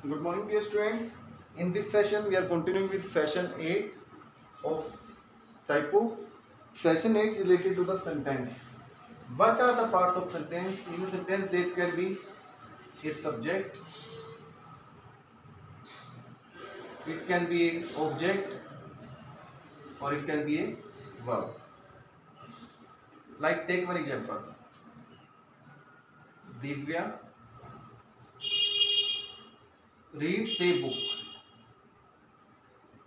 Good morning, dear students. In this session, we are continuing with session 8 of typo. Session 8 is related to the sentence. What are the parts of sentence? In a sentence, there can be a subject, it can be an object, or it can be a verb. Like, take one example. Divya reads a book.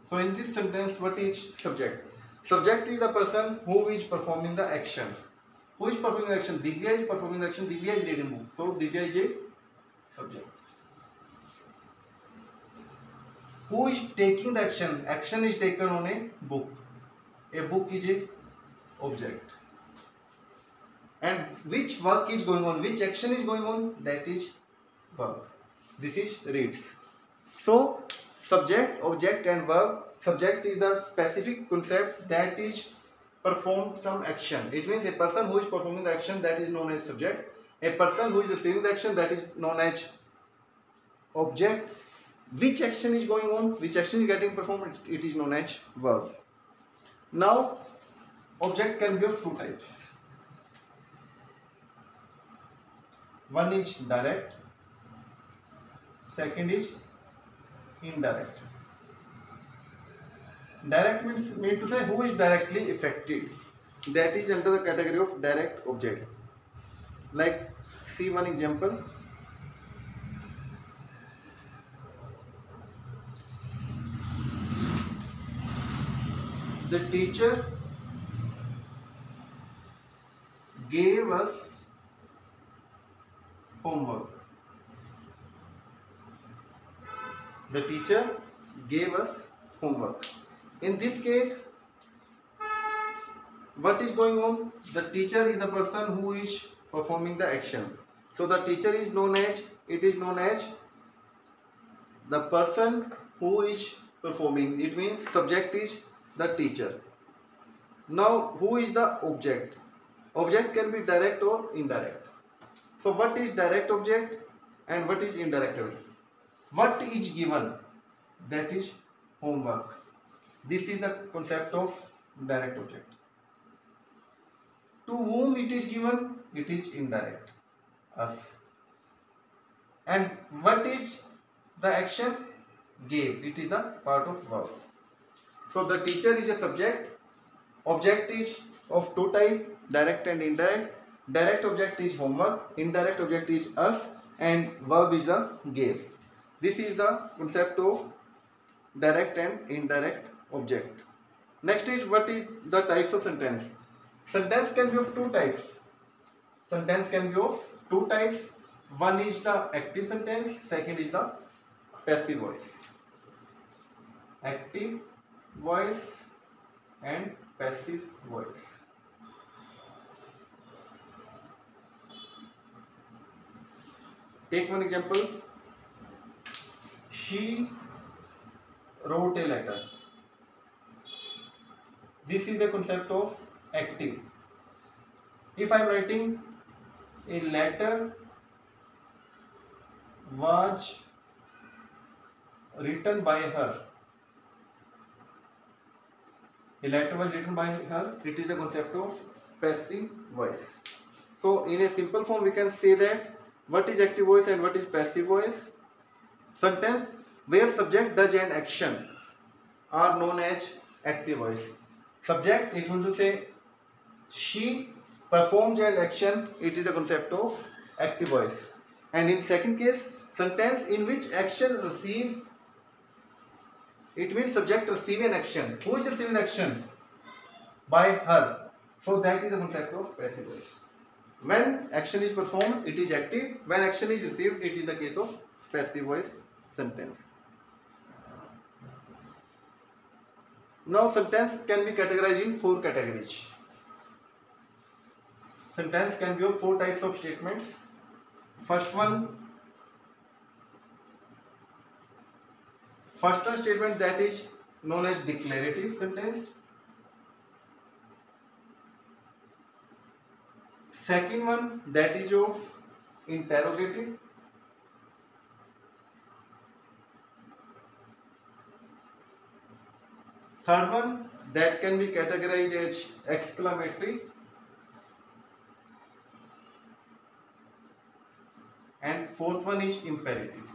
So, in this sentence, what is subject? Subject is the person who is performing the action. Who is performing the action? Divya is performing the action. Divya is reading book. So Divya is a subject. Who is taking the action? Action is taken on a book. A book is a object. And which work is going on? Which action is going on? That is verb. This is reads. So subject, object, and verb. Subject is the specific concept that is performed some action. It means a person who is performing the action, that is known as subject. A person who is receiving the action, that is known as object. Which action is going on, which action is getting performed, it is known as verb. Now object can be of two types. One is direct, second is indirect. Direct means to say who is directly affected, that is under the category of direct object. Like, see one example. The teacher gave us homework. The teacher gave us homework. In this case, what is going on? The teacher is the person who is performing the action. So the teacher is known as, it is known as the person who is performing. It means subject is the teacher. Now who is the object? Object can be direct or indirect. So what is direct object and what is indirect object? What is given? That is homework. This is the concept of direct object. To whom it is given? It is indirect, us. And what is the action? Gave. It is the part of verb. So the teacher is a subject. Object is of two types, direct and indirect. Direct object is homework, indirect object is us, and verb is the gave. This is the concept of direct and indirect object. Next is, what is the types of sentence? Sentence can be of two types. Sentence can be of two types. One is the active sentence, second is the passive voice. Active voice and passive voice. Take one example. She wrote a letter. This is the concept of active. If I am writing a letter was written by her. A letter was written by her. It is the concept of passive voice. So in a simple form we can say that what is active voice and what is passive voice? Sentence where subject does an action are known as active voice. Subject, it will say she performs an action, it is the concept of active voice. And in second case, sentence in which action received, it means subject receive an action. Who is receiving action? By her. So that is the concept of passive voice. When action is performed, it is active. When action is received, it is the case of passive voice sentence. Now sentence can be categorized in four categories. Sentence can be of four types of statements. First one statement, that is known as declarative sentence. Second one, that is of interrogative. Third one, that can be categorized as exclamatory. And fourth one is imperative.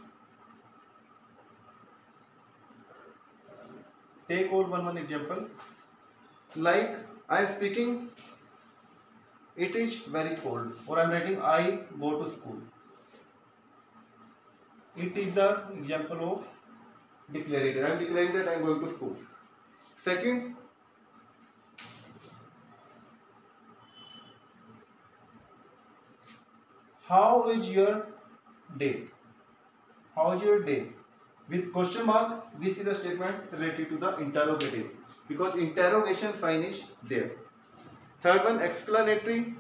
Take all one example. Like I am speaking, it is very cold, or I am writing I go to school. It is the example of declarative. I am declaring that I am going to school. Second, how is your day? How is your day? With question mark, this is a statement related to the interrogative, because interrogation sign is there. Third one, exclamatory.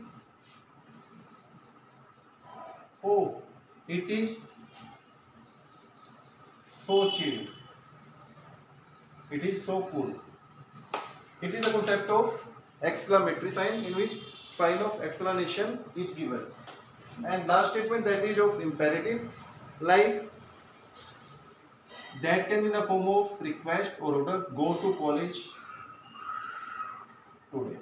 Oh, it is so chilled. It is so cool. It is a concept of exclamatory sign, in which sign of exclamation is given. And last statement, that is of imperative, like that can be in the form of request or order. Go to college today.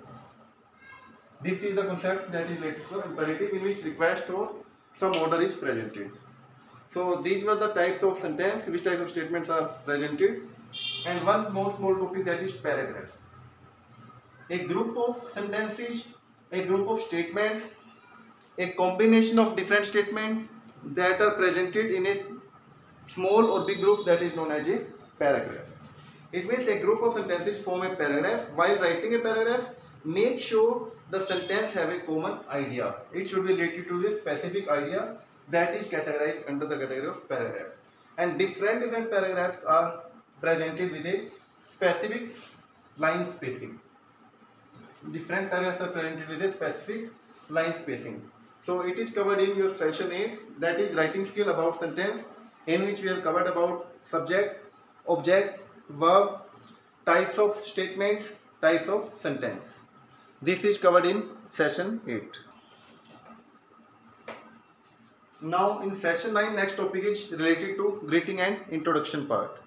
This is the concept that is related to imperative, in which request or some order is presented. So these were the types of sentence, which type of statements are presented. And one more small topic, that is paragraph. A group of sentences, a group of statements, a combination of different statements that are presented in a small or big group, that is known as a paragraph. It means a group of sentences form a paragraph. While writing a paragraph, make sure the sentence have a common idea. It should be related to a specific idea that is categorized under the category of paragraph. And different paragraphs are presented with a specific line spacing. Different paragraphs are presented with a specific line spacing. So it is covered in your session 8, that is writing skill about sentence, in which we have covered about subject, object, verb, types of statements, types of sentence. This is covered in session 8. Now in session 9, next topic is related to greeting and introduction part.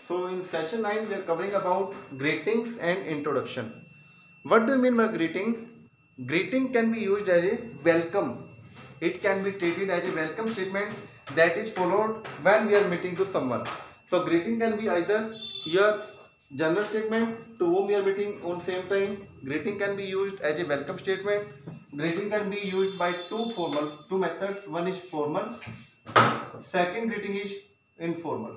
So in session 9, we are covering about greetings and introduction. What do you mean by greeting? Greeting can be used as a welcome. It can be treated as a welcome statement that is followed when we are meeting to someone. So greeting can be either your general statement to whom we are meeting on same time. Greeting can be used as a welcome statement. Greeting can be used by two methods. One is formal. Second greeting is informal.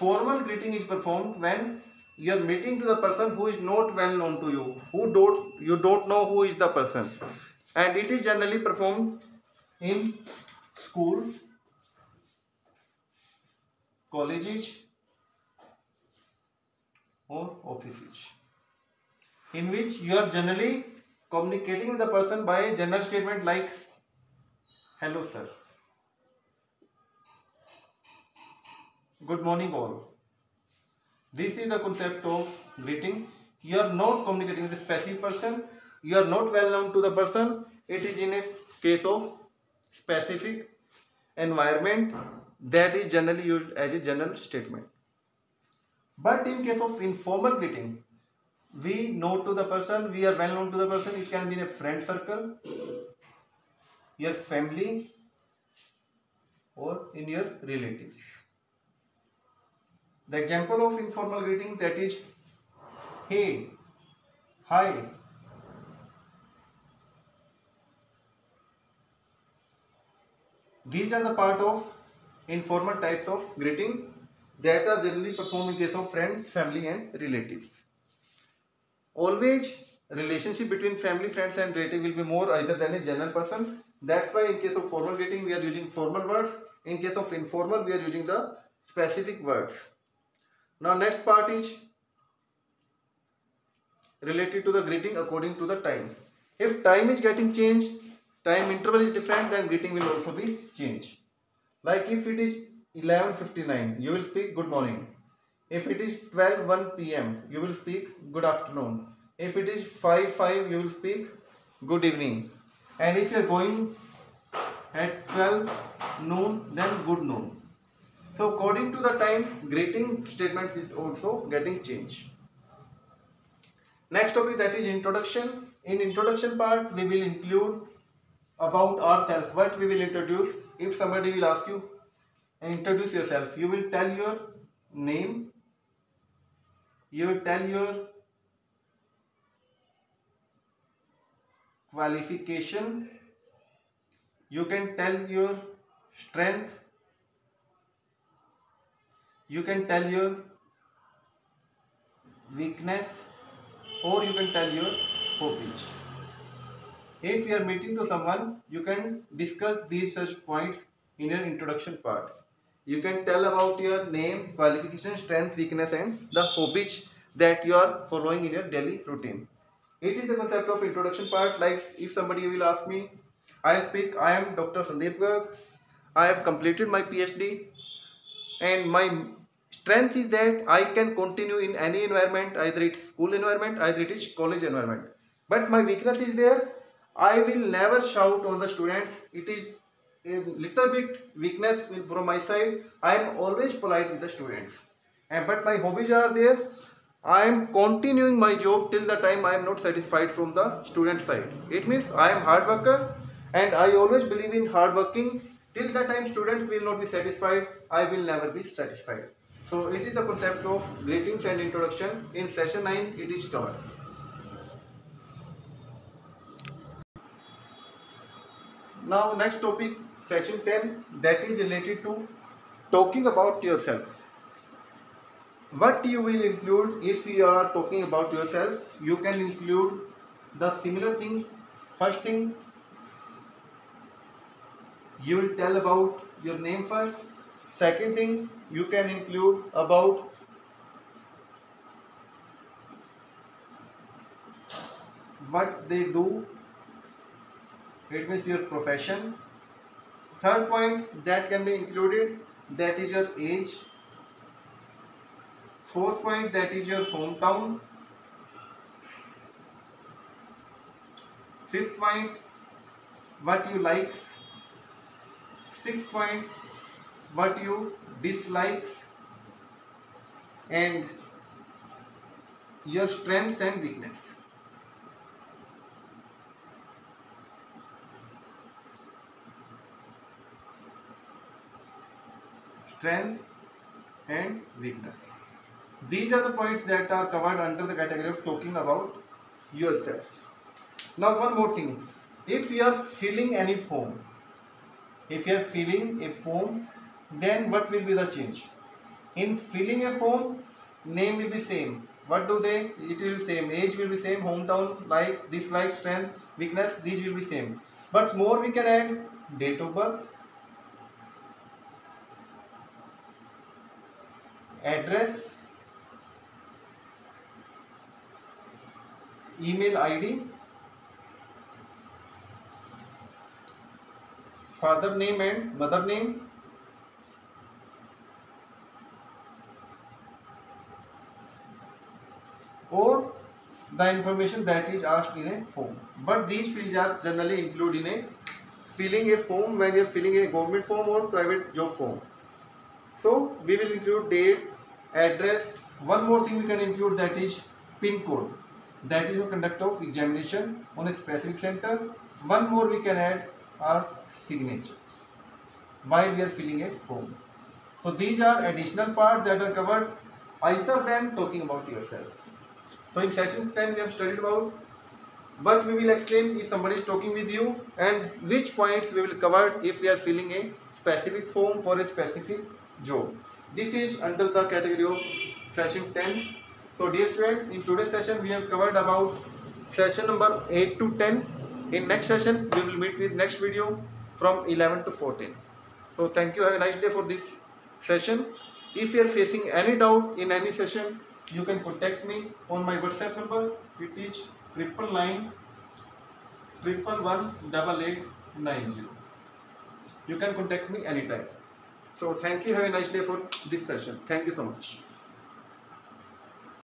Formal greeting is performed when you are meeting to the person who is not well known to you, you don't know who is the person, and it is generally performed in schools, colleges, or offices, in which you are generally communicating with the person by a general statement like hello sir, good morning all. This is the concept of greeting. You are not communicating with a specific person, you are not well known to the person. It is in a case of specific environment that is generally used as a general statement. But in case of informal greeting, we know to the person, we are well known to the person. It can be in a friend circle, your family, or in your relatives. The example of informal greeting, that is hey, hi. These are the part of informal types of greeting that are generally performed in case of friends, family and relatives. Always relationship between family, friends and relative will be more either than a general person. That's why in case of formal greeting we are using formal words. In case of informal we are using the specific words. Now next part is related to the greeting according to the time. If time is getting changed, time interval is different, then greeting will also be changed. Like if it is 11:59, you will speak good morning. If it is 12:01 p.m., you will speak good afternoon. If it is 5:05, you will speak good evening. And if you are going at 12 noon, then good noon. So according to the time, greeting statements is also getting changed. Next topic, that is introduction. In introduction part, we will include about ourselves. What we will introduce? If somebody will ask you, introduce yourself, you will tell your name, you will tell your qualification, you can tell your strength, you can tell your weakness, or you can tell your hobbies. If you are meeting to someone, you can discuss these such points in your introduction part. You can tell about your name, qualification, strength, weakness, and the hobbies that you are following in your daily routine. It is the concept of introduction part. Like if somebody will ask me, I speak, I am Dr. Sandeep Garg. I have completed my PhD, and my strength is that I can continue in any environment, either it's school environment, either it is college environment. But my weakness is there, I will never shout on the students. It is a little bit weakness from my side. I am always polite with the students. And but my hobbies are there. I am continuing my job till the time I am not satisfied from the student side. It means I am hard worker, and I always believe in hard working. Till the time students will not be satisfied, I will never be satisfied. So it is the concept of greetings and introduction. In session 9 it is covered. Now next topic, session 10, that is related to talking about yourself. What you will include if you are talking about yourself? You can include the similar things. First thing, you will tell about your name first. Second thing, you can include about what they do. It means your profession. Third point that can be included, that is your age. Fourth point, that is your hometown. Fifth point, what you likes. Sixth point, what you dislikes, and your strengths and weakness. Strength and weakness. These are the points that are covered under the category of talking about yourself. Now one more thing, if you are filling any form, then what will be the change? In filling a form, name will be same. What do they? It will be same. Age will be same. Hometown, likes, dislikes, strength, weakness, these will be same. But more we can add date of birth, address, email ID, father name and mother name, or the information that is asked in a form. But these fields are generally included in a filling a form when you are filling a government form or private job form. So we will include date, address. One more thing we can include, that is PIN code. That is the conduct of examination on a specific center. One more we can add our signature while we are filling a form. So these are additional parts that are covered other than talking about yourself. So in session 10 we have studied about what we will explain if somebody is talking with you, and which points we will cover if we are filling a specific form for a specific job. This is under the category of session 10. So dear students, in today's session we have covered about session number 8 to 10. In next session we will meet with next video from 11 to 14. So thank you, have a nice day for this session. If you are facing any doubt in any session, you can contact me on my WhatsApp number. It is 999 111 8890. You can contact me anytime. So thank you, have a nice day for this session. Thank you so much.